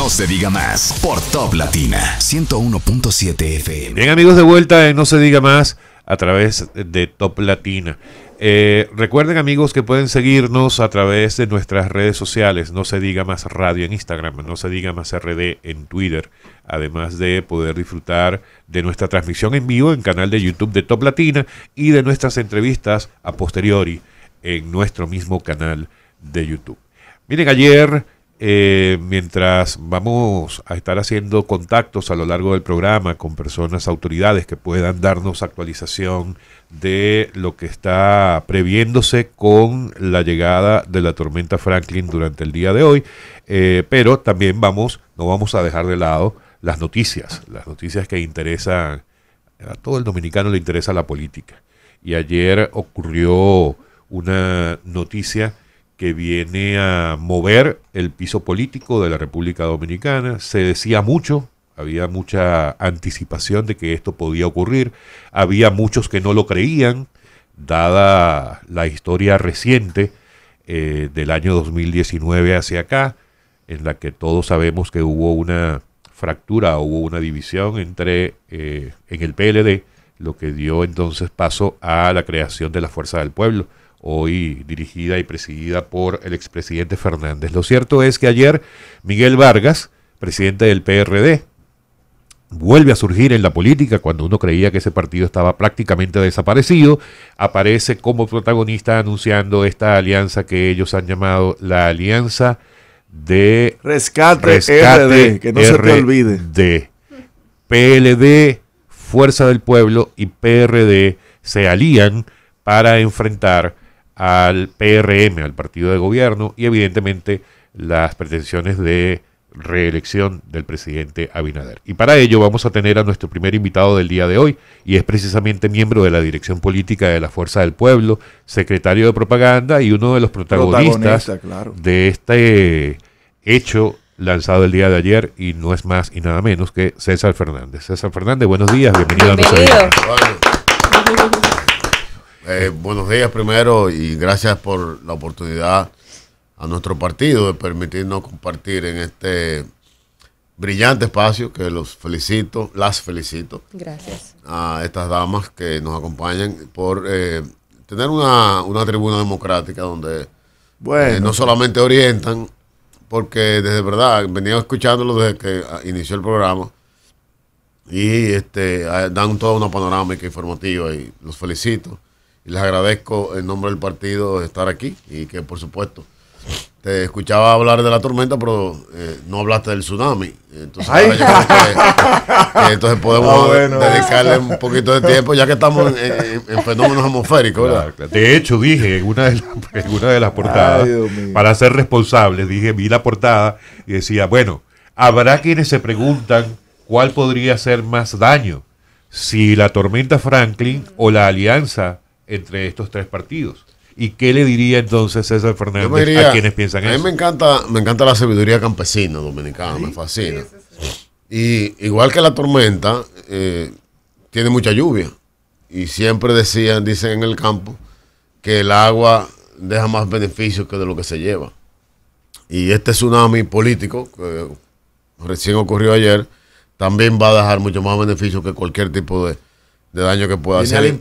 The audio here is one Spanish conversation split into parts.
No se diga más por Top Latina 101.7 FM. Bien, amigos, de vuelta en No se diga más a través de Top Latina. Recuerden, amigos, que pueden seguirnos a través de nuestras redes sociales. No se diga más radio en Instagram, no se diga más RD en Twitter, además de poder disfrutar de nuestra transmisión en vivo en canal de YouTube de Top Latina y de nuestras entrevistas a posteriori en nuestro mismo canal de YouTube. Miren, ayer, mientras vamos a estar haciendo contactos a lo largo del programa con personas, autoridades que puedan darnos actualización de lo que está previéndose con la llegada de la tormenta Franklin durante el día de hoy, pero también no vamos a dejar de lado las noticias que interesan a todo el dominicano, le interesa la política. Y ayer ocurrió una noticia que viene a mover el piso político de la República Dominicana. Se decía mucho, había mucha anticipación de que esto podía ocurrir, había muchos que no lo creían, dada la historia reciente del año 2019 hacia acá, en la que todos sabemos que hubo una fractura, hubo una división en el PLD, lo que dio entonces paso a la creación de la Fuerza del Pueblo, hoy dirigida y presidida por el expresidente Fernández. Lo cierto es que ayer Miguel Vargas, presidente del PRD, vuelve a surgir en la política cuando uno creía que ese partido estaba prácticamente desaparecido. Aparece como protagonista anunciando esta alianza que ellos han llamado la Alianza de Rescate RD, que no se te olvide. De PLD, Fuerza del Pueblo y PRD se alían para enfrentar al PRM, al partido de gobierno, y evidentemente las pretensiones de reelección del presidente Abinader. Y para ello vamos a tener a nuestro primer invitado del día de hoy, y es precisamente miembro de la dirección política de la Fuerza del Pueblo, secretario de propaganda y uno de los protagonistas claro, de este hecho lanzado el día de ayer, y no es más y nada menos que César Fernández. César Fernández, buenos días, bienvenido. Buenos días primero, y gracias por la oportunidad a nuestro partido de permitirnos compartir en este brillante espacio, que las felicito. Gracias a estas damas que nos acompañan por tener una tribuna democrática donde no solamente orientan, porque desde verdad venía escuchándolo desde que inició el programa, y dan toda una panorámica informativa, y los felicito y les agradezco en nombre del partido estar aquí, y que por supuesto te escuchaba hablar de la tormenta, pero no hablaste del tsunami. Entonces, ahora yo creo que entonces podemos dedicarle un poquito de tiempo, ya que estamos en fenómenos atmosféricos, ¿verdad? Claro. De hecho, dije en una de las portadas, para ser responsables, vi la portada y decía, bueno, habrá quienes se preguntan cuál podría hacer más daño, si la tormenta Franklin o la alianza entre estos tres partidos. ¿Y qué le diría entonces César Fernández a quienes piensan eso? A mí me encanta la sabiduría campesina dominicana, me fascina. Y igual que la tormenta, tiene mucha lluvia. Y siempre dicen en el campo que el agua deja más beneficios que de lo que se lleva. Y este tsunami político, que recién ocurrió ayer, también va a dejar mucho más beneficios que cualquier tipo de daño que pueda hacer.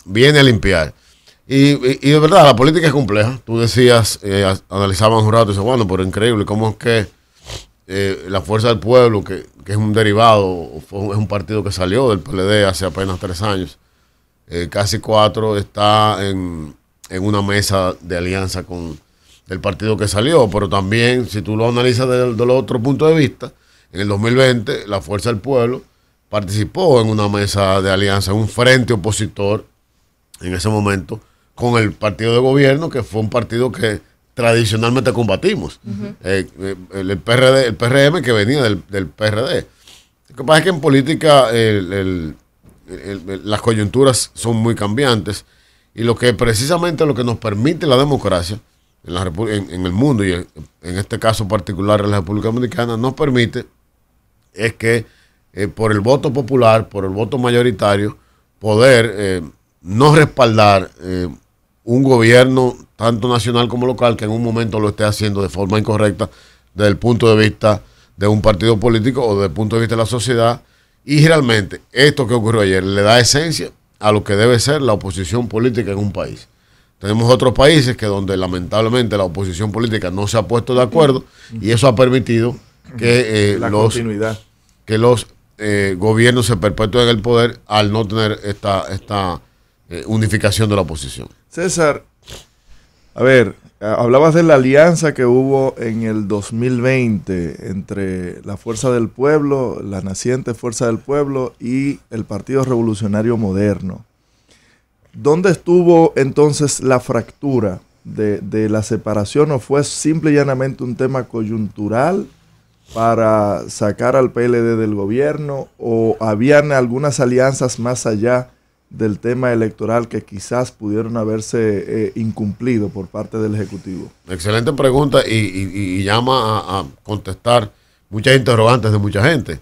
Viene a limpiar. Y de verdad, la política es compleja. Tú decías, analizábamos un rato y dices, bueno, pero increíble, ¿cómo es que la Fuerza del Pueblo, que es un derivado, es un partido que salió del PLD hace apenas 3 años, casi 4, está en una mesa de alianza con el partido que salió? Pero también, si tú lo analizas del otro punto de vista, en el 2020, la Fuerza del Pueblo participó en una mesa de alianza, un frente opositor en ese momento, con el partido de gobierno, que fue un partido que tradicionalmente combatimos. El PRD, el PRM, que venía del PRD. Lo que pasa es que en política las coyunturas son muy cambiantes, y lo que precisamente lo que nos permite la democracia en el mundo, y en este caso particular en la República Dominicana, nos permite es que por el voto popular, por el voto mayoritario, poder no respaldar un gobierno tanto nacional como local que en un momento lo esté haciendo de forma incorrecta desde el punto de vista de un partido político o desde el punto de vista de la sociedad. Y realmente esto que ocurrió ayer le da esencia a lo que debe ser la oposición política en un país. Tenemos otros países que donde lamentablemente la oposición política no se ha puesto de acuerdo y eso ha permitido que los gobiernos se perpetúen en el poder al no tener esta unificación de la oposición. César, a ver, hablabas de la alianza que hubo en el 2020 entre la Fuerza del Pueblo, la naciente Fuerza del Pueblo y el Partido Revolucionario Moderno. ¿Dónde estuvo entonces la fractura de la separación o fue simple y llanamente un tema coyuntural para sacar al PLD del gobierno o habían algunas alianzas más allá del tema electoral que quizás pudieron haberse incumplido por parte del Ejecutivo? Excelente pregunta y llama a contestar muchas interrogantes de mucha gente.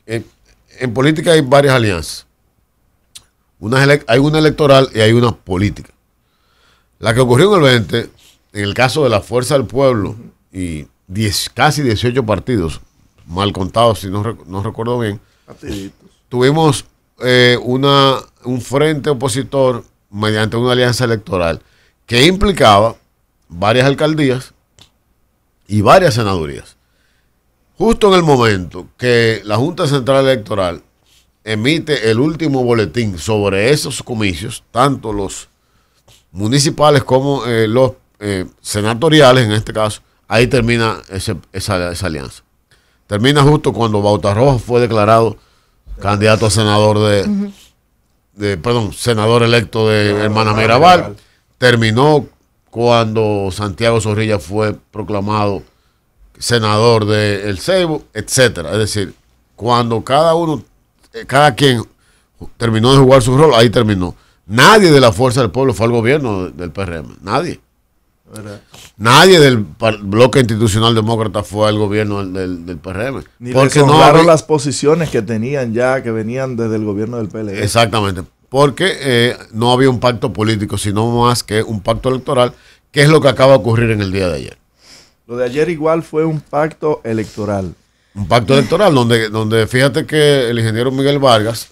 En política hay varias alianzas. Hay una electoral y hay una política. La que ocurrió en el 20, en el caso de la Fuerza del Pueblo y casi 18 partidos, mal contados si no recuerdo bien, tuvimos un frente opositor mediante una alianza electoral que implicaba varias alcaldías y varias senadurías. Justo en el momento que la Junta Central Electoral emite el último boletín sobre esos comicios, tanto los municipales como los senatoriales en este caso, ahí termina esa alianza. Termina justo cuando Bauta Rojas fue declarado candidato a senador senador electo de Hermana Mirabal. Terminó cuando Santiago Zorrilla fue proclamado senador de El Ceibo, etcétera. Es decir, cuando cada quien terminó de jugar su rol, ahí terminó. Nadie de la Fuerza del Pueblo fue al gobierno del PRM. Nadie. ¿Verdad? Nadie del bloque institucional demócrata fue al gobierno del PRM. Ni porque no había las posiciones que tenían ya, que venían desde el gobierno del PLD. Exactamente. Porque no había un pacto político, sino más que un pacto electoral, que es lo que acaba de ocurrir en el día de ayer. Lo de ayer igual fue un pacto electoral. Un pacto electoral donde fíjate que el ingeniero Miguel Vargas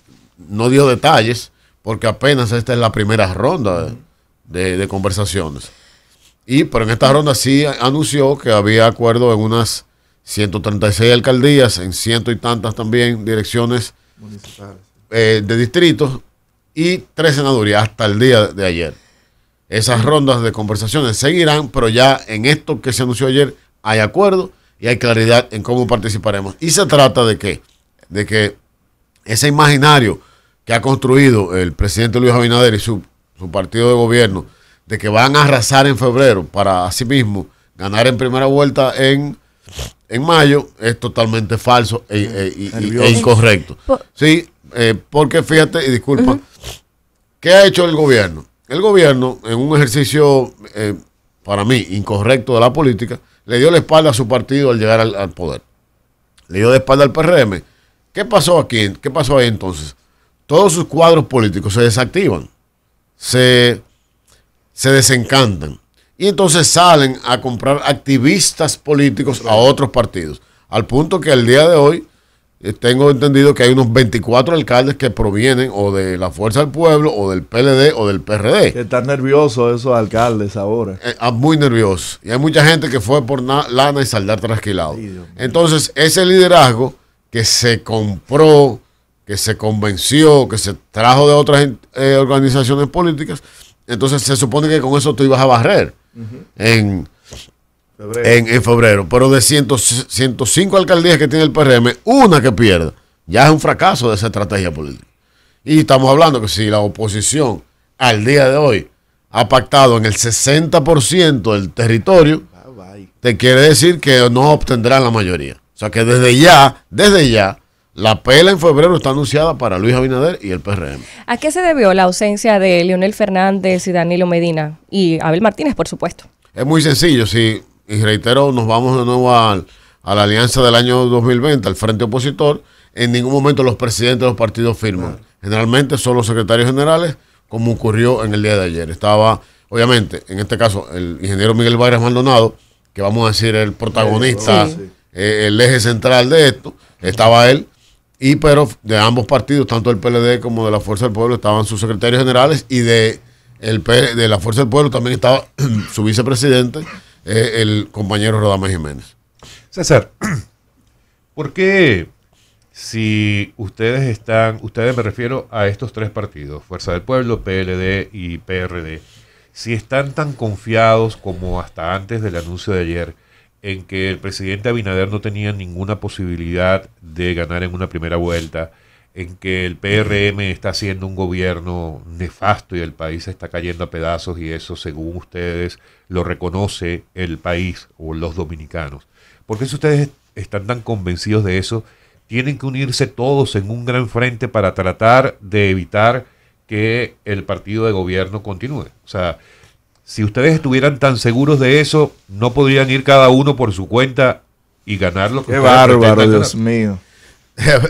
no dio detalles, porque apenas esta es la primera ronda de conversaciones. Pero en esta ronda sí anunció que había acuerdo en unas 136 alcaldías, en ciento y tantas también direcciones municipales de distritos y 3 senadurías hasta el día de ayer. Esas rondas de conversaciones seguirán, pero ya en esto que se anunció ayer hay acuerdo y hay claridad en cómo participaremos. Y se trata de qué? De que ese imaginario que ha construido el presidente Luis Abinader y su partido de gobierno, de que van a arrasar en febrero para así mismo ganar en primera vuelta en mayo, es totalmente falso e incorrecto. Sí, porque fíjate, y disculpa, ¿qué ha hecho el gobierno? El gobierno, en un ejercicio, para mí, incorrecto de la política, le dio la espalda a su partido al llegar al poder. Le dio la espalda al PRM. ¿Qué pasó aquí? ¿Qué pasó ahí entonces? Todos sus cuadros políticos se desactivan, se desencantan. Y entonces salen a comprar activistas políticos a otros partidos. Al punto que al día de hoy tengo entendido que hay unos 24 alcaldes que provienen o de la Fuerza del Pueblo o del PLD o del PRD. Que están nerviosos esos alcaldes ahora. Muy nerviosos. Y hay mucha gente que fue por lana y saldar trasquilado. Sí, entonces ese liderazgo que se compró, que se convenció, que se trajo de otras organizaciones políticas, entonces se supone que con eso tú ibas a barrer en febrero. Pero de 105 alcaldías que tiene el PRM, una que pierda, ya es un fracaso de esa estrategia política. Y estamos hablando que si la oposición al día de hoy ha pactado en el 60% del territorio, te quiere decir que no obtendrán la mayoría. O sea que desde ya, la pela en febrero está anunciada para Luis Abinader y el PRM. ¿A qué se debió la ausencia de Leonel Fernández y Danilo Medina? Y Abel Martínez, por supuesto. Es muy sencillo, sí. Y reitero, nos vamos de nuevo a la alianza del año 2020, al frente opositor. En ningún momento los presidentes de los partidos firman. Generalmente son los secretarios generales, como ocurrió en el día de ayer. Estaba, obviamente, en este caso, el ingeniero Miguel Vargas Maldonado, que vamos a decir el protagonista el eje central de esto, estaba él, pero de ambos partidos, tanto del PLD como de la Fuerza del Pueblo, estaban sus secretarios generales, y de la Fuerza del Pueblo también estaba su vicepresidente, el compañero Radamés Jiménez. César, ¿por qué si ustedes me refiero a estos tres partidos, Fuerza del Pueblo, PLD y PRD, si están tan confiados como hasta antes del anuncio de ayer en que el presidente Abinader no tenía ninguna posibilidad de ganar en una primera vuelta, en que el PRM está haciendo un gobierno nefasto y el país está cayendo a pedazos, y eso, según ustedes, lo reconoce el país o los dominicanos? ¿Por qué, si ustedes están tan convencidos de eso, tienen que unirse todos en un gran frente para tratar de evitar que el partido de gobierno continúe? O sea, si ustedes estuvieran tan seguros de eso, ¿no podrían ir cada uno por su cuenta y ganar lo que Qué ustedes bárbaro, pretendan Dios ganar? mío.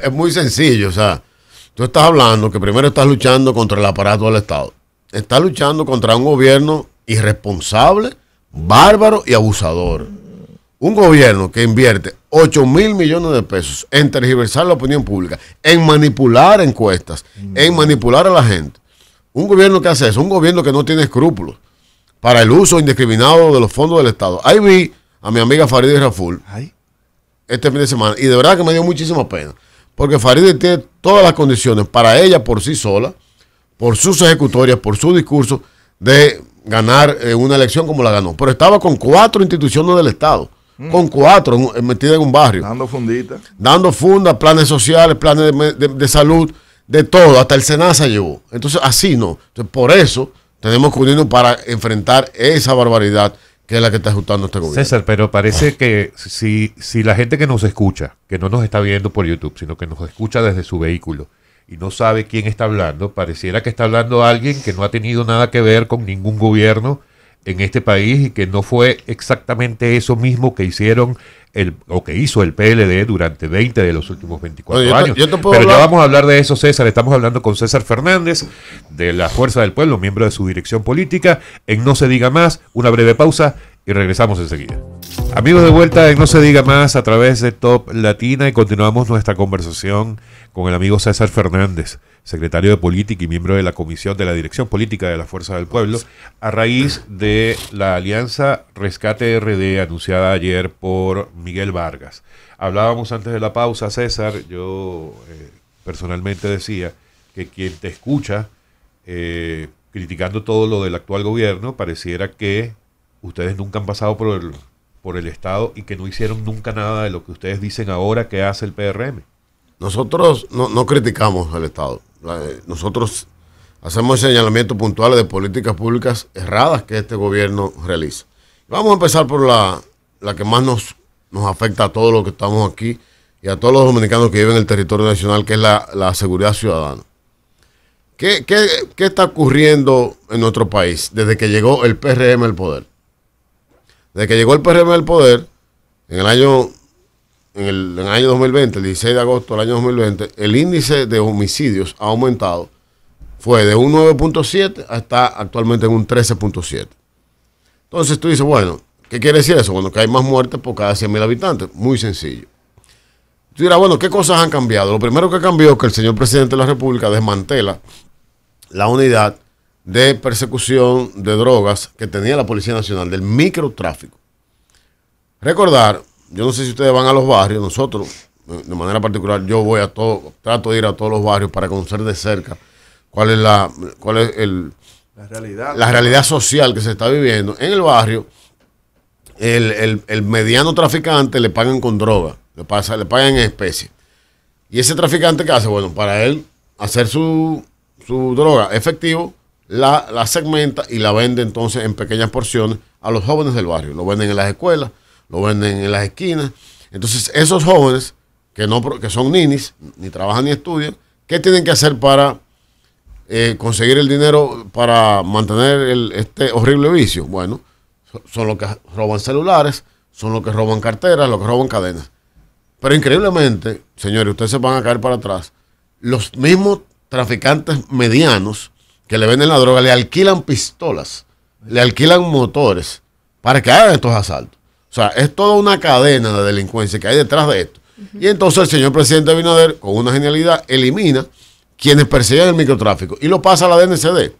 Es muy sencillo, o sea, tú estás hablando que primero estás luchando contra el aparato del Estado. Estás luchando contra un gobierno irresponsable, bárbaro y abusador. Un gobierno que invierte 8,000 millones de pesos en tergiversar la opinión pública, en manipular encuestas, en manipular a la gente. Un gobierno que hace eso, un gobierno que no tiene escrúpulos para el uso indiscriminado de los fondos del Estado. Ahí vi a mi amiga Farideh Raful este fin de semana, y de verdad que me dio muchísima pena, porque Farideh tiene todas las condiciones para ella por sí sola, por sus ejecutorias, por su discurso, de ganar una elección como la ganó. Pero estaba con 4 instituciones del Estado, con 4 metidas en un barrio. Dando fundita. Dando fundas, planes sociales, planes de salud, de todo, hasta el SENASA llevó. Entonces, así no. Entonces, por eso tenemos que unirnos para enfrentar esa barbaridad que es la que está ajustando este gobierno. César, pero parece que si la gente que nos escucha, que no nos está viendo por YouTube, sino que nos escucha desde su vehículo y no sabe quién está hablando, pareciera que está hablando alguien que no ha tenido nada que ver con ningún gobierno en este país, y que no fue exactamente eso mismo que hicieron que hizo el PLD durante 20 de los últimos 24 años. Pero ya vamos a hablar de eso, César. Estamos hablando con César Fernández, de la Fuerza del Pueblo, miembro de su dirección política, en No Se Diga Más. Una breve pausa y regresamos enseguida. Amigos, de vuelta en No Se Diga Más a través de Top Latina, y continuamos nuestra conversación con el amigo César Fernández, secretario de Política y miembro de la Comisión de la Dirección Política de la Fuerza del Pueblo, a raíz de la alianza Rescate RD anunciada ayer por Miguel Vargas. Hablábamos antes de la pausa, César, yo personalmente decía que quien te escucha criticando todo lo del actual gobierno, pareciera que ustedes nunca han pasado por el Estado y que no hicieron nunca nada de lo que ustedes dicen ahora que hace el PRM. Nosotros no criticamos al Estado. Nosotros hacemos señalamientos puntuales de políticas públicas erradas que este gobierno realiza. Vamos a empezar por la que más nos afecta a todos los que estamos aquí y a todos los dominicanos que viven en el territorio nacional, que es la seguridad ciudadana. ¿Qué está ocurriendo en nuestro país desde que llegó el PRM al poder? Desde que llegó el PRM al poder, en el año 2020, el 16 de agosto del año 2020, el índice de homicidios ha aumentado. Fue de un 9.7 hasta actualmente en un 13.7. Entonces tú dices, bueno, ¿qué quiere decir eso? Bueno, que hay más muertes por cada 100,000 habitantes. Muy sencillo. Tú dirás, bueno, ¿qué cosas han cambiado? Lo primero que cambió es que el señor presidente de la República desmantela la unidad de persecución de drogas que tenía la Policía Nacional, del microtráfico. Recordar, yo no sé si ustedes van a los barrios, nosotros, de manera particular, yo voy trato de ir a todos los barrios para conocer de cerca cuál es la realidad social que se está viviendo. En el barrio, el mediano traficante le pagan con droga, le pagan en especie. Y ese traficante, ¿qué hace? Bueno, para él hacer su droga efectivo, la segmenta y la vende entonces en pequeñas porciones a los jóvenes del barrio. Lo venden en las escuelas, lo venden en las esquinas. Entonces, esos jóvenes que son ninis, ni trabajan ni estudian, ¿qué tienen que hacer para conseguir el dinero para mantener este horrible vicio? Bueno, son los que roban celulares, son los que roban carteras, los que roban cadenas. Pero increíblemente, señores, ustedes se van a caer para atrás. Los mismos traficantes medianos que le venden la droga le alquilan pistolas, le alquilan motores para que hagan estos asaltos. O sea, es toda una cadena de delincuencia que hay detrás de esto. Y entonces el señor presidente Abinader, con una genialidad, elimina quienes persiguen el microtráfico y lo pasa a la DNCD.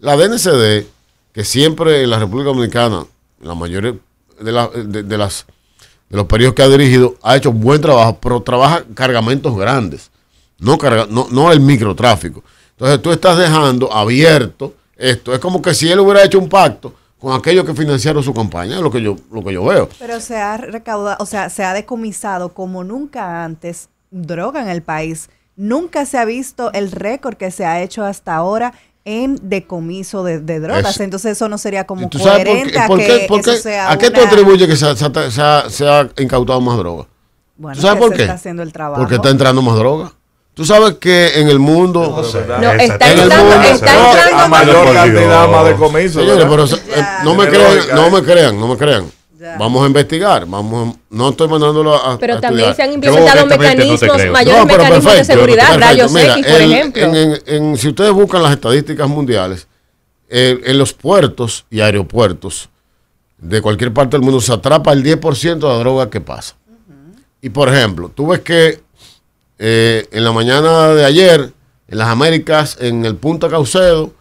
La DNCD, que siempre en la República Dominicana, la mayoría de los periodos que ha dirigido, ha hecho un buen trabajo, pero trabaja cargamentos grandes, no el microtráfico. Entonces tú estás dejando abierto esto. Es como que si él hubiera hecho un pacto con aquellos que financiaron su campaña, es lo que yo veo. Pero se ha recaudado, o sea, se ha decomisado como nunca antes droga en el país. Nunca se ha visto el récord que se ha hecho hasta ahora en decomiso de drogas. Entonces eso no sería como coherente a que eso sea ¿A qué tú atribuyes que se ha incautado más droga? Bueno, ¿tú sabes por qué? Está haciendo el trabajo. Porque está entrando más droga. Tú sabes que en el mundo... está entrando a mayor cantidad, más decomiso. Señores, pero no me crean. Ya. Vamos a investigar, no estoy mandándolo a pero también estudiar. Se han implementado mecanismos, mayores mecanismos de seguridad, rayos X, por ejemplo. Si ustedes buscan las estadísticas mundiales, en los puertos y aeropuertos de cualquier parte del mundo se atrapa el 10% de la droga que pasa. Y por ejemplo, tú ves que en la mañana de ayer, en las Américas, en el Punta Caucedo,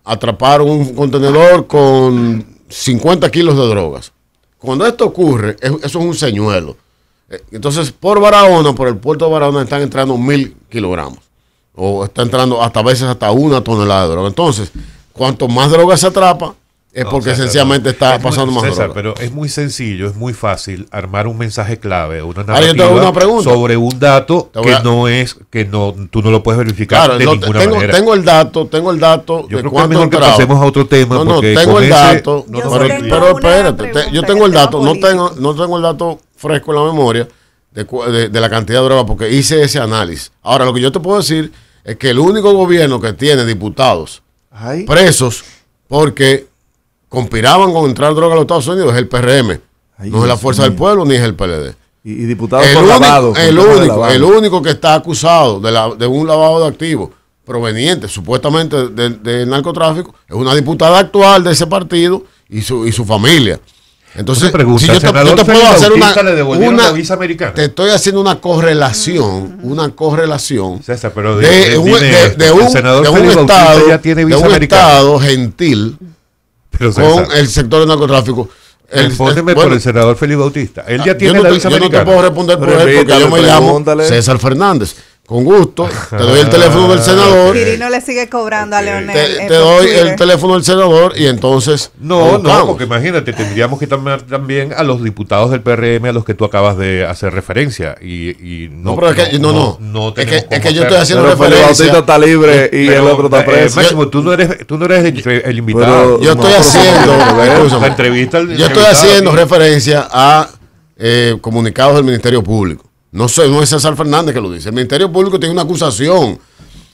atraparon un contenedor con 50 kilos de drogas. Cuando esto ocurre, eso es un señuelo. Entonces, por el puerto de Barahona, están entrando 1,000 kilogramos. O está entrando a veces hasta 1 tonelada de droga. Entonces, cuanto más droga se atrapa, es porque sencillamente está pasando más droga. Pero es muy sencillo, es muy fácil armar un mensaje clave, una narrativa sobre un dato tú no lo puedes verificar de ninguna manera. Tengo el dato yo creo que es mejor que pasemos a otro tema. Tengo el dato, pero espérate, yo tengo el dato, no tengo el dato fresco en la memoria de la cantidad de droga porque hice ese análisis. Ahora, lo que yo te puedo decir es que el único gobierno que tiene diputados presos porque conspiraban con entrar droga a los Estados Unidos es el PRM. No es la Fuerza del Pueblo ni es el PLD. Y diputados por lavado. El único que está acusado de un lavado de activos proveniente supuestamente del narcotráfico es una diputada actual de ese partido y su familia. Entonces, si yo te puedo hacer una visa americana. Te estoy haciendo una correlación, César, pero de un estado gentil con el sector del narcotráfico. Respóndeme por el senador Félix Bautista. Él ya tiene la visa americana. Yo no te puedo responder por él porque yo me llamo César Fernández. Con gusto, te doy el teléfono del senador. Quirino le sigue cobrando a Leonel. Te doy el teléfono del senador y entonces... No, porque imagínate, tendríamos que llamar también a los diputados del PRM a los que tú acabas de hacer referencia. Y no, pero es que es que yo estoy haciendo referencia. El Bautista está libre y el otro está preso. Máximo, tú no eres el invitado. Yo estoy haciendo... La entrevista. Yo estoy haciendo referencia a comunicados del Ministerio Público. No es César Fernández que lo dice. El Ministerio Público tiene una acusación.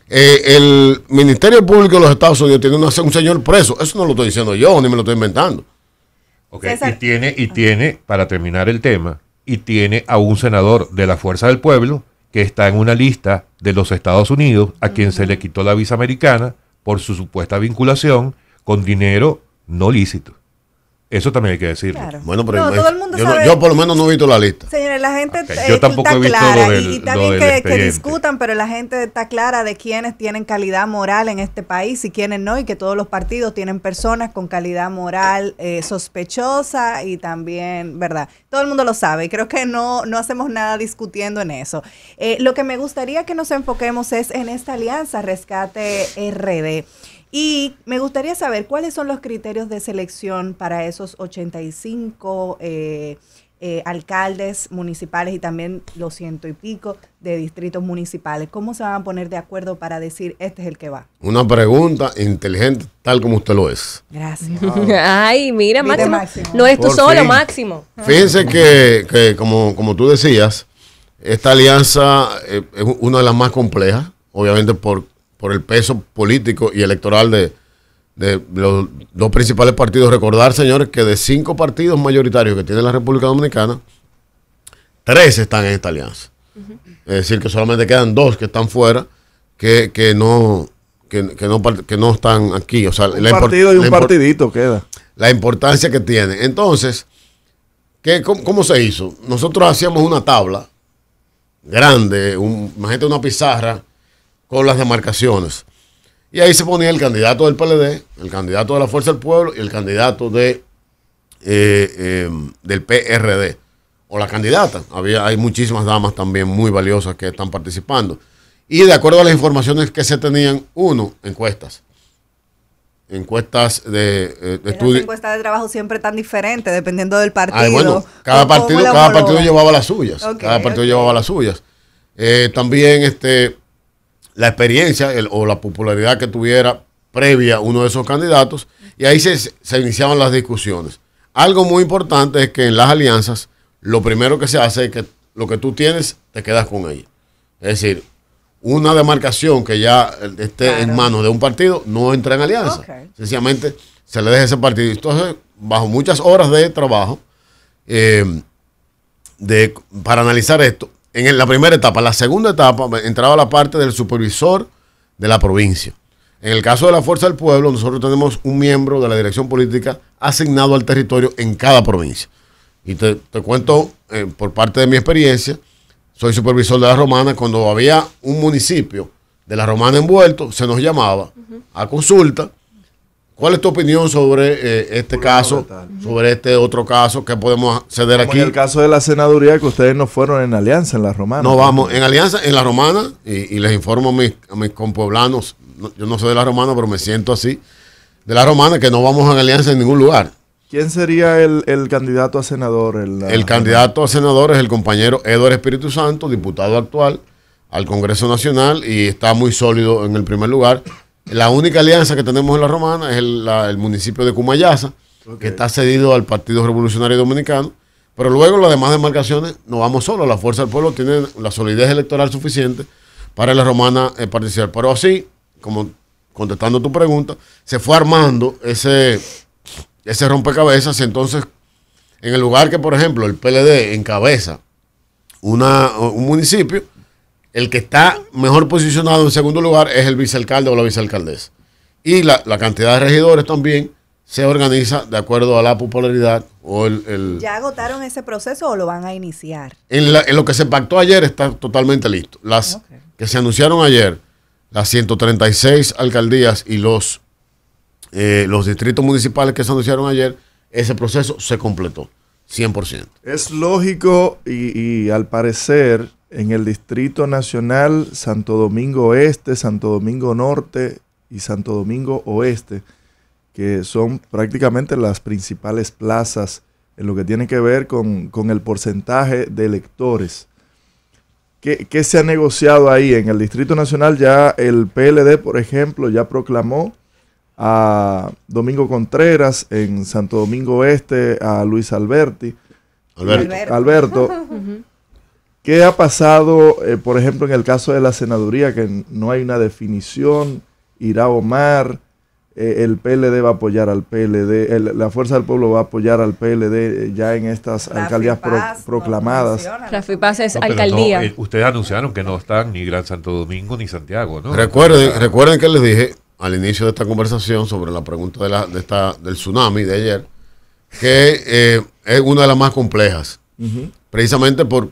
El Ministerio Público de los Estados Unidos tiene un señor preso. Eso no lo estoy diciendo yo, ni me lo estoy inventando. Okay. Y tiene, para terminar el tema, y tiene a un senador de la Fuerza del Pueblo que está en una lista de los Estados Unidos a quien se le quitó la visa americana por su supuesta vinculación con dinero no lícito. Eso también hay que decirlo. Claro. Bueno, pero todo el mundo sabe. Yo por lo menos no he visto la lista. Señores, la gente yo tampoco está he visto clara lo del, y también lo del que discutan, pero la gente está clara de quiénes tienen calidad moral en este país y quiénes no, y que todos los partidos tienen personas con calidad moral sospechosa y también, ¿verdad? Todo el mundo lo sabe y creo que no hacemos nada discutiendo en eso. Lo que me gustaría que nos enfoquemos es en esta alianza Rescate RD. Y me gustaría saber cuáles son los criterios de selección para esos 85 alcaldes municipales y también los 100 y pico de distritos municipales. ¿Cómo se van a poner de acuerdo para decir este es el que va? Una pregunta inteligente, tal como usted lo es. Gracias. Wow. Ay, mira, Máximo. No es tú Por solo, fin. Máximo. Fíjense que como tú decías, esta alianza es una de las más complejas, obviamente por el peso político y electoral de los dos principales partidos. Recordar, señores, que de 5 partidos mayoritarios que tiene la República Dominicana, 3 están en esta alianza. Es decir, que solamente quedan 2 que están fuera, que no están aquí. O sea, un partido y un partidito queda. La importancia que tiene. Entonces, ¿Cómo se hizo? Nosotros hacíamos una tabla grande, imagínate una pizarra con las demarcaciones. Y ahí se ponía el candidato del PLD, el candidato de la Fuerza del Pueblo y el candidato del PRD. O la candidata. Hay muchísimas damas también muy valiosas que están participando. Y de acuerdo a las informaciones que se tenían, encuestas. Encuestas de estudio. Las encuestas de trabajo siempre tan diferentes, dependiendo del partido. Bueno, cada partido llevaba las suyas. Cada partido llevaba las suyas. También la experiencia o la popularidad que tuviera previa uno de esos candidatos. Y ahí se iniciaban las discusiones. Algo muy importante es que en las alianzas, lo primero que se hace es que lo que tú tienes, te quedas con ella. Es decir, una demarcación que ya esté en manos de un partido no entra en alianza. Sencillamente se le deja ese partido. Entonces, bajo muchas horas de trabajo para analizar esto, en la primera etapa, la segunda etapa, entraba la parte del supervisor de la provincia. En el caso de la Fuerza del Pueblo, nosotros tenemos un miembro de la dirección política asignado al territorio en cada provincia. Y te cuento, por parte de mi experiencia, soy supervisor de La Romana. Cuando había un municipio de La Romana envuelto, se nos llamaba a consulta. ¿Cuál es tu opinión sobre este caso, sobre este otro caso que podemos ceder aquí? En el caso de la senaduría, que ustedes no fueron en alianza en La Romana. No vamos en alianza en La Romana, y les informo a mis compueblanos, yo no soy de La Romana, pero me siento así, de La Romana, que no vamos en alianza en ningún lugar. ¿Quién sería el candidato a senador? El candidato a senador es el compañero Eduardo Espíritu Santo, diputado actual al Congreso Nacional, y está muy sólido en el primer lugar. La única alianza que tenemos en La Romana es el municipio de Cumayasa, que está cedido al Partido Revolucionario Dominicano, pero luego las demás demarcaciones no vamos solos. La Fuerza del Pueblo tiene la solidez electoral suficiente para La Romana participar. Pero así, como contestando tu pregunta, se fue armando ese rompecabezas. Entonces, en el lugar que, por ejemplo, el PLD encabeza un municipio, el que está mejor posicionado en segundo lugar es el vicealcalde o la vicealcaldesa. Y la cantidad de regidores también se organiza de acuerdo a la popularidad o ¿Ya agotaron ese proceso o lo van a iniciar? En lo que se pactó ayer está totalmente listo. Las que se anunciaron ayer, las 136 alcaldías y los distritos municipales que se anunciaron ayer, ese proceso se completó 100%. Es lógico y al parecer en el Distrito Nacional, Santo Domingo Este, Santo Domingo Norte y Santo Domingo Oeste, que son prácticamente las principales plazas en lo que tiene que ver con el porcentaje de electores. ¿Qué se ha negociado ahí? En el Distrito Nacional ya el PLD, por ejemplo, ya proclamó a Domingo Contreras, en Santo Domingo Este a Luis Alberto. ¿Qué ha pasado, por ejemplo, en el caso de la senaduría, que no hay una definición? Irá Omar, el PLD va a apoyar al PLD, la Fuerza del Pueblo va a apoyar al PLD ya en estas alcaldías proclamadas. Rafi Paz es alcaldía. No, ustedes anunciaron que no están ni Gran Santo Domingo ni Santiago, ¿no? Recuerden que les dije al inicio de esta conversación sobre la pregunta del tsunami de ayer, que es una de las más complejas, precisamente por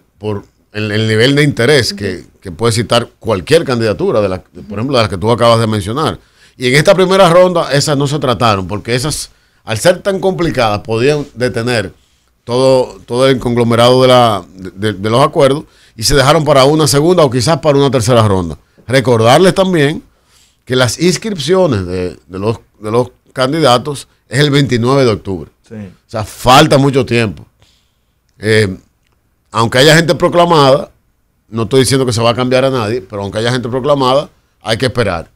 el nivel de interés que puede citar cualquier candidatura, por ejemplo, de las que tú acabas de mencionar. Y en esta primera ronda esas no se trataron, porque esas, al ser tan complicadas, podían detener todo el conglomerado de los acuerdos, y se dejaron para una segunda o quizás para una tercera ronda. Recordarles también que las inscripciones de los candidatos es el 29 de octubre. Sí. O sea, falta mucho tiempo. Aunque haya gente proclamada, no estoy diciendo que se va a cambiar a nadie, pero aunque haya gente proclamada, hay que esperar.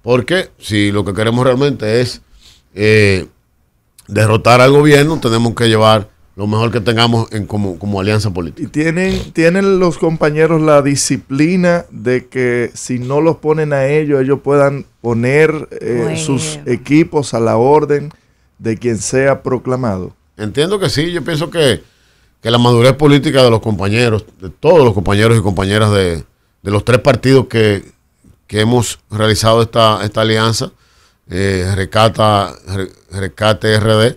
Porque si lo que queremos realmente es derrotar al gobierno, tenemos que llevar lo mejor que tengamos como alianza política. ¿Y tienen los compañeros la disciplina de que si no los ponen a ellos puedan poner sus equipos a la orden de quien sea proclamado? Entiendo que sí. Yo pienso que la madurez política de los compañeros, de todos los compañeros y compañeras de los tres partidos que hemos realizado esta alianza, Rescate RD,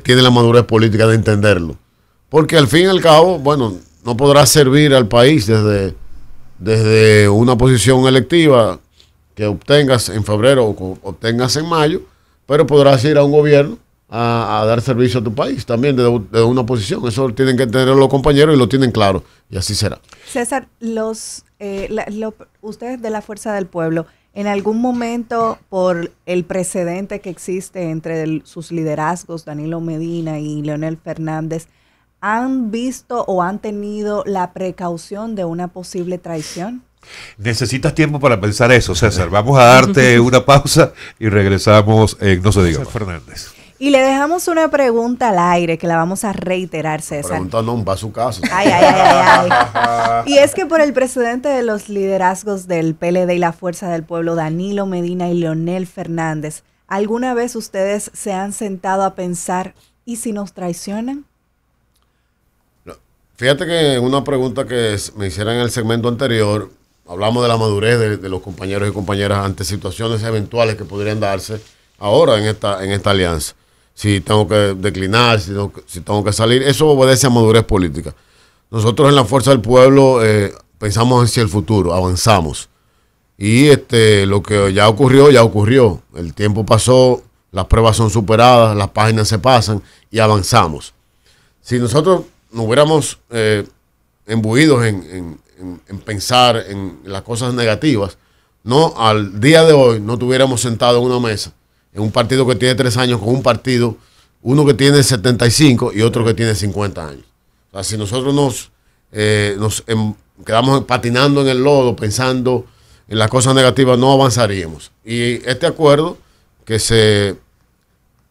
tiene la madurez política de entenderlo. porque al fin y al cabo, bueno, no podrá servir al país desde una posición electiva que obtengas en febrero o obtengas en mayo, pero podrás ir a un gobierno a dar servicio a tu país también desde una posición. Eso tienen que tener los compañeros y lo tienen claro, y así será. César, ustedes de la Fuerza del Pueblo, ¿en algún momento, por el precedente que existe entre sus liderazgos, Danilo Medina y Leonel Fernández, han visto o han tenido la precaución de una posible traición? Necesitas tiempo para pensar eso, César. Vamos a darte una pausa y regresamos en No se diga más. Fernández. Y le dejamos una pregunta al aire que la vamos a reiterar, César. Pregunta no, va a su caso. Ay. Y es que por el precedente de los liderazgos del PLD y la Fuerza del Pueblo, Danilo Medina y Leonel Fernández, ¿alguna vez ustedes se han sentado a pensar, ¿y si nos traicionan? Fíjate que una pregunta que me hicieron en el segmento anterior, hablamos de la madurez de los compañeros y compañeras ante situaciones eventuales que podrían darse ahora en esta alianza. Si tengo que declinar, si tengo que salir, eso obedece a madurez política. Nosotros en la Fuerza del Pueblo pensamos hacia el futuro, avanzamos. Y lo que ya ocurrió. El tiempo pasó, las pruebas son superadas, las páginas se pasan y avanzamos. Si nosotros nos hubiéramos embuidos en pensar en las cosas negativas, no al día de hoy no tuviéramos sentado en una mesa en un partido que tiene 3 años con un partido, uno que tiene 75 y otro que tiene 50 años. O sea, si nosotros nos quedamos patinando en el lodo pensando en las cosas negativas, no avanzaríamos. Y este acuerdo que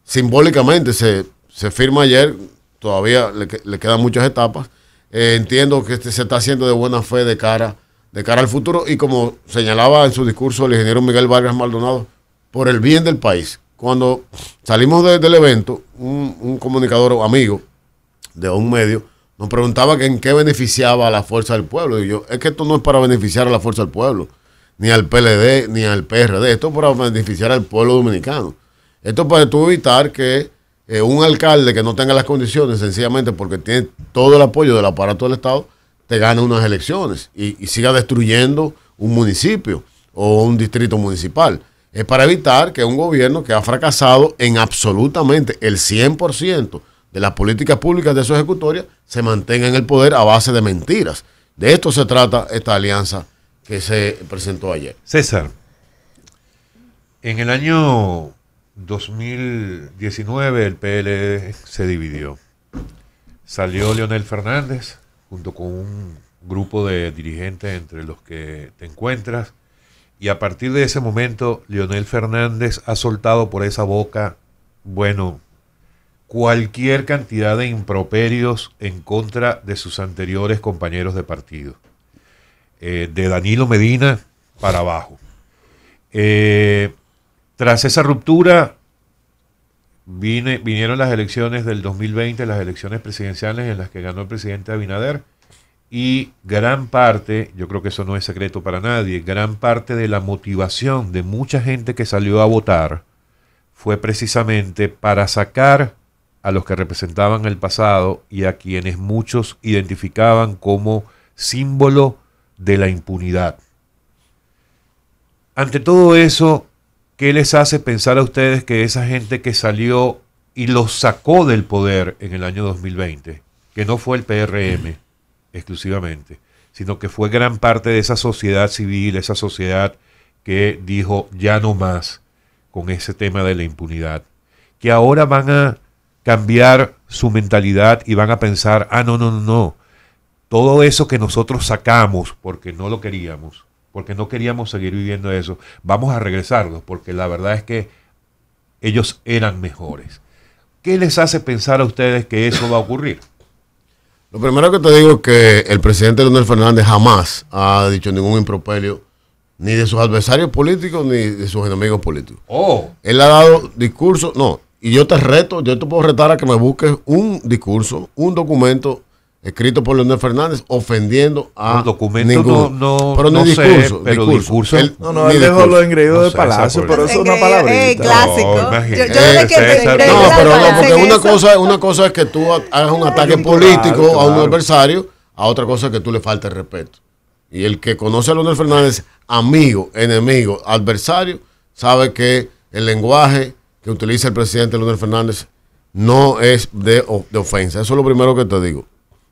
simbólicamente se firma ayer, todavía le quedan muchas etapas, entiendo que se está haciendo de buena fe de cara al futuro, y como señalaba en su discurso el ingeniero Miguel Vargas Maldonado, por el bien del país. Cuando salimos del evento, un comunicador amigo de un medio nos preguntaba que en qué beneficiaba a la Fuerza del Pueblo. Y yo, es que esto no es para beneficiar a la Fuerza del Pueblo, ni al PLD, ni al PRD. Esto es para beneficiar al pueblo dominicano. Esto es para tú evitar que un alcalde que no tenga las condiciones, sencillamente porque tiene todo el apoyo del aparato del Estado, te gane unas elecciones y siga destruyendo un municipio o un distrito municipal. Es para evitar que un gobierno que ha fracasado en absolutamente el 100% de las políticas públicas de su ejecutoria se mantenga en el poder a base de mentiras. De esto se trata esta alianza que se presentó ayer. César, en el año 2019 el PLD se dividió. Salió Leonel Fernández junto con un grupo de dirigentes entre los que te encuentras. Y a partir de ese momento, Leonel Fernández ha soltado por esa boca, cualquier cantidad de improperios en contra de sus anteriores compañeros de partido. De Danilo Medina para abajo. Tras esa ruptura, vinieron las elecciones del 2020, las elecciones presidenciales en las que ganó el presidente Abinader. Y gran parte, yo creo que eso no es secreto para nadie, gran parte de la motivación de mucha gente que salió a votar fue precisamente para sacar a los que representaban el pasado y a quienes muchos identificaban como símbolo de la impunidad. Ante todo eso, ¿qué les hace pensar a ustedes que esa gente que salió y los sacó del poder en el año 2020, que no fue el PRM, exclusivamente, sino que fue gran parte de esa sociedad civil, esa sociedad que dijo ya no más con ese tema de la impunidad, que ahora van a cambiar su mentalidad y van a pensar, no, todo eso que nosotros sacamos porque no lo queríamos, porque no queríamos seguir viviendo eso, vamos a regresarlos, porque la verdad es que ellos eran mejores. ¿Qué les hace pensar a ustedes que eso va a ocurrir? Lo primero que te digo es que el presidente Leonel Fernández jamás ha dicho ningún improperio ni de sus adversarios políticos ni de sus enemigos políticos. Él ha dado discursos, y yo te puedo retar a que me busques un discurso, un documento escrito por Leonel Fernández ofendiendo a Los documentos ninguno. Pero no ni sé, discurso. pero discurso. Él dejó los engreídos No de sé, Palacio, esa pero eso es una Engreído, palabrita. clásico. No, imagínate. Yo desde que César, te- No, Engreído pero de no, porque Palacio, una cosa es que tú hagas un ataque político a un adversario, a otra cosa es que tú le faltes respeto. Y el que conoce a Leonel Fernández, amigo, enemigo, adversario, sabe que el lenguaje que utiliza el presidente Leonel Fernández no es de ofensa. Eso es lo primero que te digo.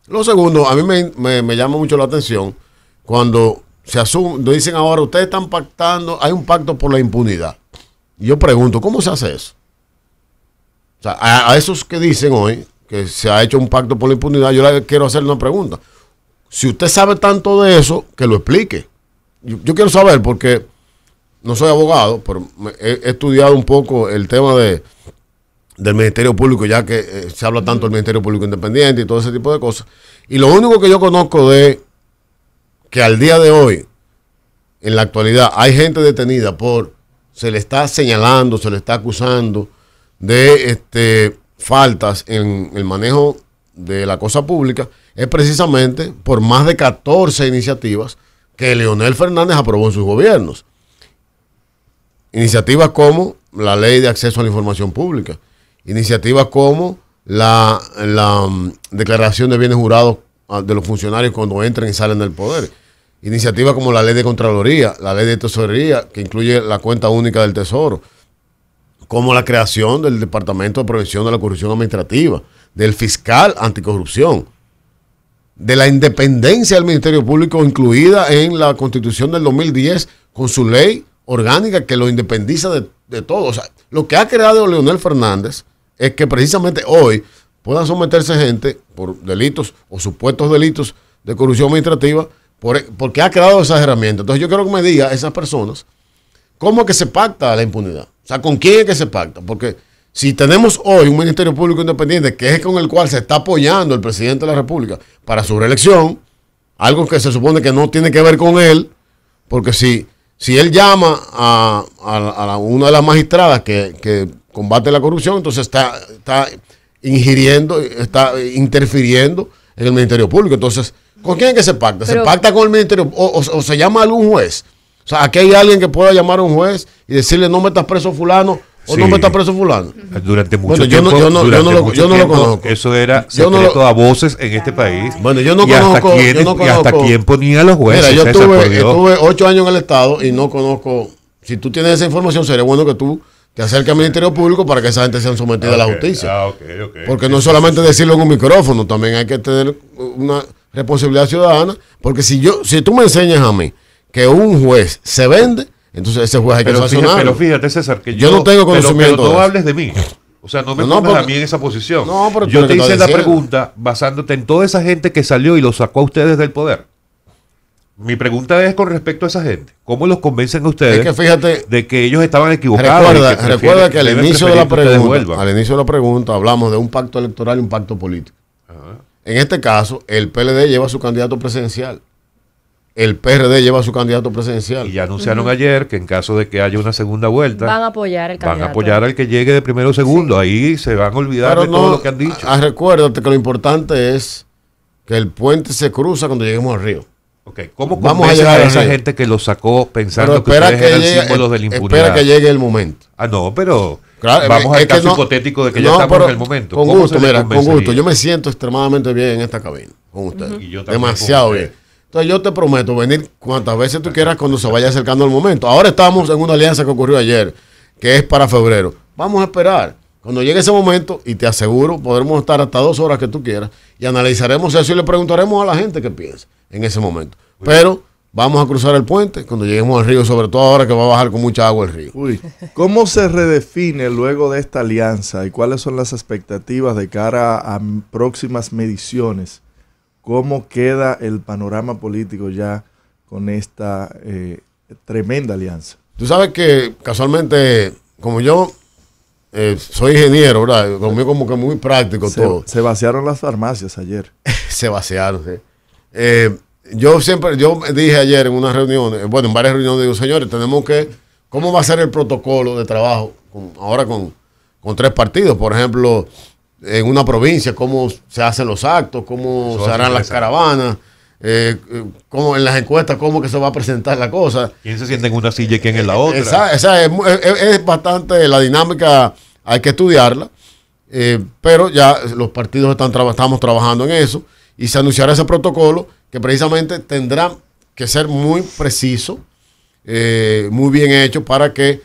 Lo segundo, a mí me llama mucho la atención cuando se asume, dicen ahora, ustedes están pactando, hay un pacto por la impunidad. Y yo pregunto, ¿cómo se hace eso? O sea, a esos que dicen hoy que se ha hecho un pacto por la impunidad, yo le quiero hacer una pregunta. Si usted sabe tanto de eso, que lo explique. Yo quiero saber porque no soy abogado, pero he estudiado un poco el tema del Ministerio Público, ya que se habla tanto del Ministerio Público Independiente y todo ese tipo de cosas. Y lo único que yo conozco de que al día de hoy, en la actualidad, hay gente detenida se le está señalando, se le está acusando de faltas en el manejo de la cosa pública, es precisamente por más de 14 iniciativas que Leonel Fernández aprobó en sus gobiernos. Iniciativas como la Ley de Acceso a la Información Pública, iniciativas como la declaración de bienes jurados de los funcionarios cuando entran y salen del poder, iniciativas como la Ley de Contraloría, la Ley de Tesorería, que incluye la cuenta única del Tesoro, como la creación del Departamento de Prevención de la Corrupción Administrativa, del fiscal anticorrupción, de la independencia del Ministerio Público incluida en la Constitución del 2010 con su ley orgánica que lo independiza de todo. O sea, lo que ha creado Leonel Fernández es que precisamente hoy puedan someterse gente por delitos o supuestos delitos de corrupción administrativa porque ha creado esas herramientas. Entonces yo quiero que me diga esas personas cómo es que se pacta la impunidad. O sea, ¿con quién es que se pacta? Porque si tenemos hoy un Ministerio Público Independiente que es con el cual se está apoyando el presidente de la República para su reelección, algo que se supone que no tiene que ver con él, porque si él llama a una de las magistradas que combate la corrupción, entonces está ingiriendo, está interfiriendo en el Ministerio Público. Entonces, ¿con quién es que se pacta? ¿Se pacta con el Ministerio o se llama a algún juez? O sea, aquí hay alguien que pueda llamar a un juez y decirle no metas preso fulano o no metas preso fulano. Durante mucho tiempo, yo no lo conozco. Eso era secreto a voces en este país. Bueno, yo no conozco. Y hasta quién ponía a los jueces. Mira, yo estuve 8 años en el Estado y no conozco. Si tú tienes esa información, sería bueno que tú te acerques al Ministerio Público para que esa gente sea sometida a la justicia. Porque no solamente decirlo en un micrófono, también hay que tener una responsabilidad ciudadana. Porque si tú me enseñas a mí que un juez se vende, entonces ese juez hay que sancionarlo. Pero fíjate, César, que yo no tengo conocimiento. Pero no hables de mí. O sea, no me pongas a mí en esa posición. No, pero yo te hice la pregunta basándote en toda esa gente que salió y los sacó a ustedes del poder. Mi pregunta es con respecto a esa gente. ¿Cómo los convencen a ustedes de que ellos estaban equivocados? Recuerda que al inicio de la pregunta hablamos de un pacto electoral y un pacto político. Ajá. En este caso, el PLD lleva a su candidato presidencial. El PRD lleva a su candidato presidencial. Y ya anunciaron ayer que en caso de que haya una segunda vuelta, van a apoyar al candidato. Van a apoyar al que llegue de primero o segundo. Sí. Ahí se van a olvidar de todo lo que han dicho. Recuérdate que lo importante es que el puente se cruza cuando lleguemos al río. Okay. ¿Cómo convencen a esa gente que lo sacó pensando que ustedes eran símbolos de la impunidad? Espera que llegue el momento. No, pero claro, vamos al caso hipotético de que ya estamos en el momento. Con gusto, mira, con gusto. Yo me siento extremadamente bien en esta cabina con ustedes. Y yo demasiado bien. Entonces yo te prometo venir cuantas veces tú quieras cuando se vaya acercando el momento. Ahora estamos en una alianza que ocurrió ayer, que es para febrero. Vamos a esperar. Cuando llegue ese momento, y te aseguro, podremos estar hasta 2 horas que tú quieras, y analizaremos eso y le preguntaremos a la gente qué piensa en ese momento. Pero vamos a cruzar el puente cuando lleguemos al río, sobre todo ahora que va a bajar con mucha agua el río. ¿Cómo se redefine luego de esta alianza y cuáles son las expectativas de cara a próximas mediciones? ¿Cómo queda el panorama político ya con esta tremenda alianza? Tú sabes que casualmente, como yo soy ingeniero, ¿verdad? Conmigo como que muy práctico todo. Se vaciaron las farmacias ayer. Se vaciaron, sí. Yo dije ayer en una reunión, en varias reuniones, digo, señores, tenemos que, ¿cómo va a ser el protocolo de trabajo ahora con 3 partidos? Por ejemplo, en una provincia, cómo se hacen los actos, cómo Eso se harán las interesante. caravanas, cómo en las encuestas, cómo que se va a presentar la cosa. ¿Quién se siente en una silla y quién en la otra? Esa es bastante, la dinámica hay que estudiarla, pero ya los partidos estamos trabajando en eso y se anunciará ese protocolo que precisamente tendrá que ser muy preciso, muy bien hecho para que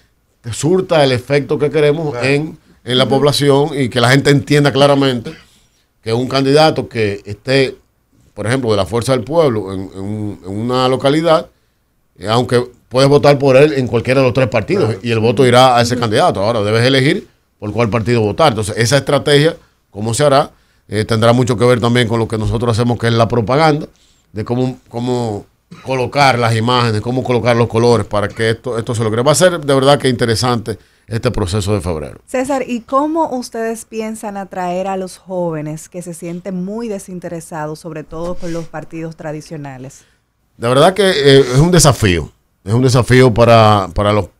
surta el efecto que queremos en la población y que la gente entienda claramente que un candidato que esté, por ejemplo, de la Fuerza del Pueblo en una localidad, aunque puedes votar por él en cualquiera de los 3 partidos y el voto irá a ese candidato. Ahora debes elegir por cuál partido votar. Entonces, esa estrategia, cómo se hará, tendrá mucho que ver también con lo que nosotros hacemos, que es la propaganda, de cómo colocar las imágenes, cómo colocar los colores para que esto se logre. Va a ser de verdad que interesante este proceso de febrero. César, ¿y cómo ustedes piensan atraer a los jóvenes que se sienten muy desinteresados, sobre todo con los partidos tradicionales? De verdad que es un desafío. Es un desafío para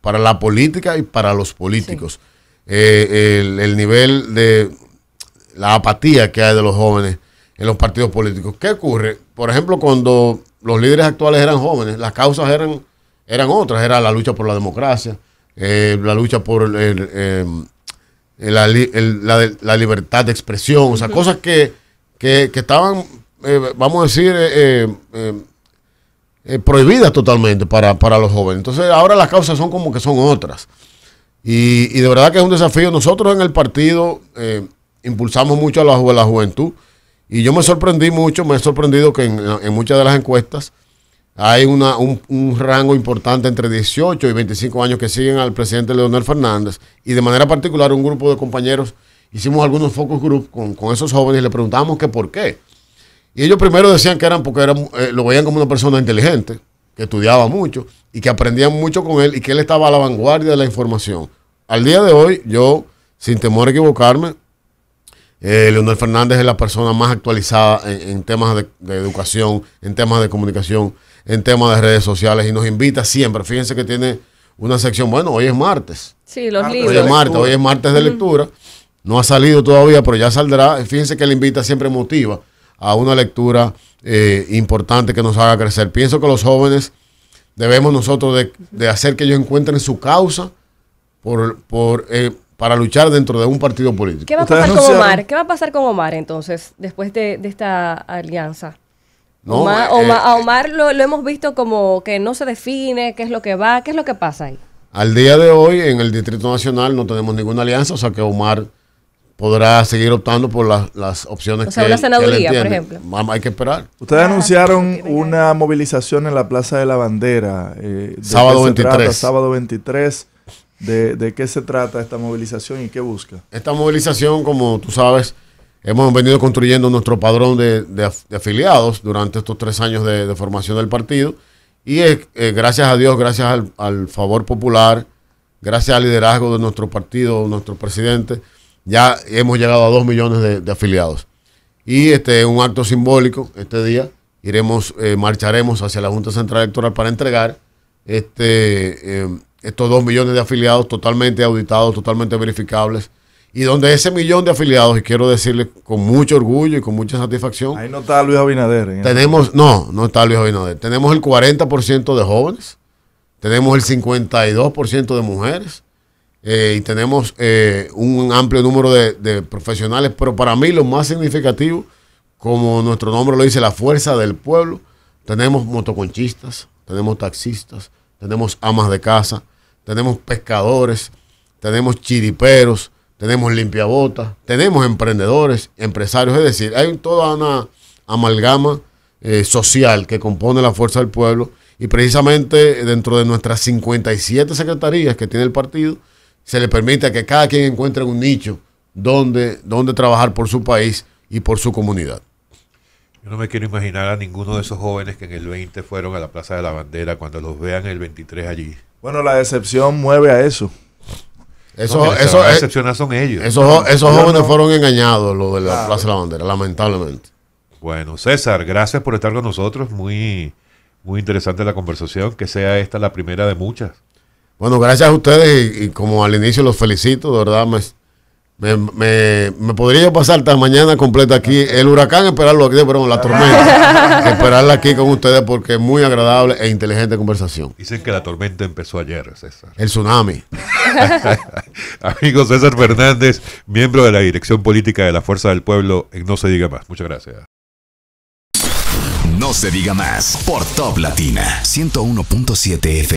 la política y para los políticos. Sí. El nivel de la apatía que hay de los jóvenes en los partidos políticos. ¿Qué ocurre? Por ejemplo, cuando los líderes actuales eran jóvenes, las causas eran otras. Era la lucha por la democracia, la lucha por la libertad de expresión. O sea, cosas que estaban, vamos a decir, prohibidas totalmente para los jóvenes. Entonces ahora las causas son como que son otras. Y de verdad que es un desafío. Nosotros en el partido impulsamos mucho a la juventud. Y yo me he sorprendido que en muchas de las encuestas hay un rango importante entre 18 y 25 años que siguen al presidente Leonel Fernández. Y de manera particular un grupo de compañeros hicimos algunos focus group con esos jóvenes y le preguntábamos que por qué. Y ellos primero decían que lo veían como una persona inteligente, que estudiaba mucho y que aprendían mucho con él y que él estaba a la vanguardia de la información. Al día de hoy, yo, sin temor a equivocarme, Leonel Fernández es la persona más actualizada en temas de educación, en temas de comunicación, en temas de redes sociales y nos invita siempre. Fíjense que tiene una sección, bueno, hoy es martes. Sí, los libros. Hoy es martes de lectura. No ha salido todavía, pero ya saldrá. Fíjense que le invita, siempre motiva a una lectura importante que nos haga crecer. Pienso que los jóvenes debemos nosotros de hacer que ellos encuentren su causa para luchar dentro de un partido político. ¿Qué va a pasar con Omar? ¿Qué va a pasar con Omar entonces, después de esta alianza? No, a Omar lo hemos visto como que no se define, qué es lo que pasa ahí. Al día de hoy, en el Distrito Nacional no tenemos ninguna alianza, o sea que Omar podrá seguir optando por las opciones, o sea, una senaduría, por ejemplo. Hay que esperar. Ustedes anunciaron una movilización en la Plaza de la Bandera. Sábado 23. Sábado 23. ¿De qué se trata esta movilización y qué busca? Esta movilización, como tú sabes, hemos venido construyendo nuestro padrón de afiliados durante estos 3 años de formación del partido. Y gracias a Dios, gracias al favor popular, gracias al liderazgo de nuestro partido, nuestro presidente, ya hemos llegado a 2 millones de afiliados. Y un acto simbólico, este día, marcharemos hacia la Junta Central Electoral para entregar estos 2 millones de afiliados totalmente auditados, totalmente verificables. Y donde ese millón de afiliados, y quiero decirles con mucho orgullo y con mucha satisfacción. Ahí no está Luis Abinader. No está Luis Abinader. Tenemos el 40% de jóvenes, tenemos el 52% de mujeres, y tenemos un amplio número de profesionales, pero para mí lo más significativo, como nuestro nombre lo dice, la fuerza del pueblo, tenemos motoconchistas, tenemos taxistas, tenemos amas de casa, tenemos pescadores, tenemos chiriperos, tenemos limpiabotas, tenemos emprendedores, empresarios, es decir, hay toda una amalgama social que compone la fuerza del pueblo y precisamente dentro de nuestras 57 secretarías que tiene el partido, se le permite que cada quien encuentre un nicho donde trabajar por su país y por su comunidad. Yo no me quiero imaginar a ninguno de esos jóvenes que en el 20 fueron a la Plaza de la Bandera cuando los vean el 23 allí. Bueno, la decepción mueve a eso. Eso decepcionar son ellos. Esos jóvenes fueron engañados, lo de la Plaza de la Bandera, lamentablemente. Bueno, César, gracias por estar con nosotros. Muy, muy interesante la conversación. Que sea esta la primera de muchas. Bueno, gracias a ustedes y como al inicio los felicito, de verdad Me podría yo pasar esta mañana completa aquí, el huracán, esperarlo aquí, perdón, la tormenta, esperarla aquí con ustedes porque es muy agradable e inteligente conversación. Dicen que la tormenta empezó ayer, César. El tsunami. Amigo César Fernández, miembro de la Dirección Política de la Fuerza del Pueblo en No Se Diga Más. Muchas gracias. No se diga más por Top Latina 101.7 FM.